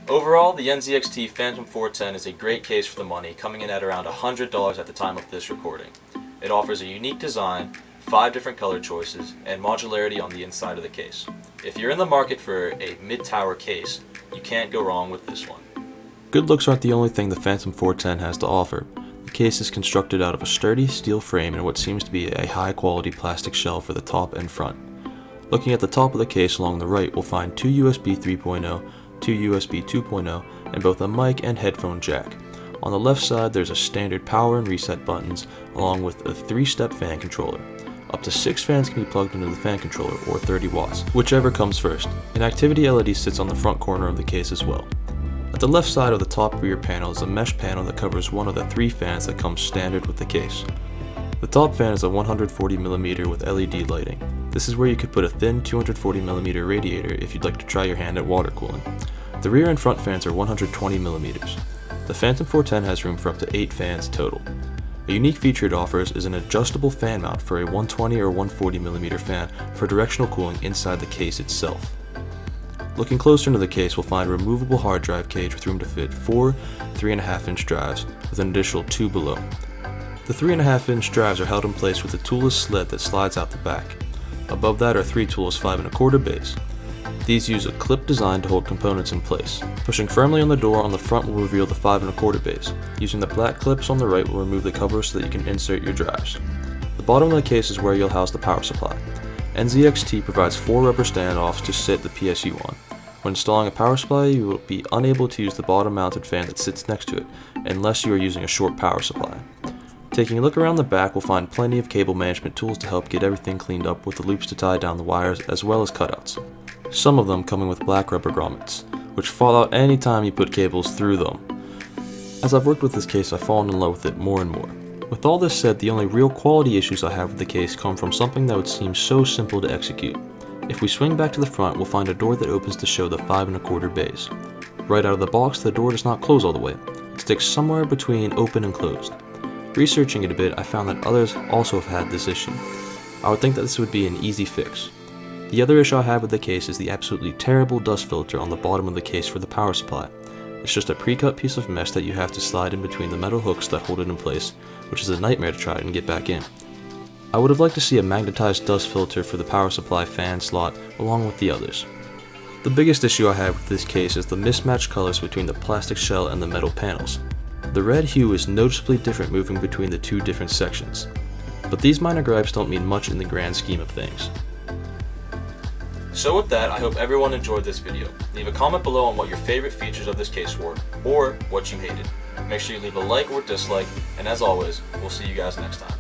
Overall, the NZXT Phantom 410 is a great case for the money, coming in at around $100 at the time of this recording. It offers a unique design, 5 different color choices, and modularity on the inside of the case. If you're in the market for a mid-tower case, you can't go wrong with this one. Good looks aren't the only thing the Phantom 410 has to offer. The case is constructed out of a sturdy steel frame and what seems to be a high-quality plastic shell for the top and front. Looking at the top of the case along the right, we'll find 2 USB 3.0, 2 USB 2.0, and both a mic and headphone jack. On the left side, there's a standard power and reset buttons, along with a 3-step fan controller. Up to 6 fans can be plugged into the fan controller, or 30 watts, whichever comes first. An activity LED sits on the front corner of the case as well. At the left side of the top rear panel is a mesh panel that covers one of the 3 fans that comes standard with the case. The top fan is a 140mm with LED lighting. This is where you could put a thin 240mm radiator if you'd like to try your hand at water cooling. The rear and front fans are 120mm. The Phantom 410 has room for up to 8 fans total. A unique feature it offers is an adjustable fan mount for a 120 or 140mm fan for directional cooling inside the case itself. Looking closer into the case, we'll find a removable hard drive cage with room to fit 4 3.5-inch drives with an additional 2 below. The 3.5-inch drives are held in place with a toolless sled that slides out the back. Above that are 3 toolless 5.25 bays. These use a clip designed to hold components in place. Pushing firmly on the door on the front will reveal the 5.25 bays. Using the black clips on the right will remove the cover so that you can insert your drives. The bottom of the case is where you'll house the power supply. NZXT provides 4 rubber standoffs to sit the PSU on. When installing a power supply, you will be unable to use the bottom mounted fan that sits next to it, unless you are using a short power supply. Taking a look around the back, we'll find plenty of cable management tools to help get everything cleaned up with the loops to tie down the wires as well as cutouts. Some of them coming with black rubber grommets, which fall out anytime you put cables through them. As I've worked with this case, I've fallen in love with it more and more. With all this said, the only real quality issues I have with the case come from something that would seem so simple to execute. If we swing back to the front, we'll find a door that opens to show the 5.25 bays. Right out of the box, the door does not close all the way. It sticks somewhere between open and closed. Researching it a bit, I found that others also have had this issue. I would think that this would be an easy fix. The other issue I have with the case is the absolutely terrible dust filter on the bottom of the case for the power supply. It's just a pre-cut piece of mesh that you have to slide in between the metal hooks that hold it in place, which is a nightmare to try and get back in. I would have liked to see a magnetized dust filter for the power supply fan slot along with the others. The biggest issue I have with this case is the mismatched colors between the plastic shell and the metal panels. The red hue is noticeably different moving between the 2 different sections. But these minor gripes don't mean much in the grand scheme of things. So with that, I hope everyone enjoyed this video. Leave a comment below on what your favorite features of this case were, or what you hated. Make sure you leave a like or dislike, and as always, we'll see you guys next time.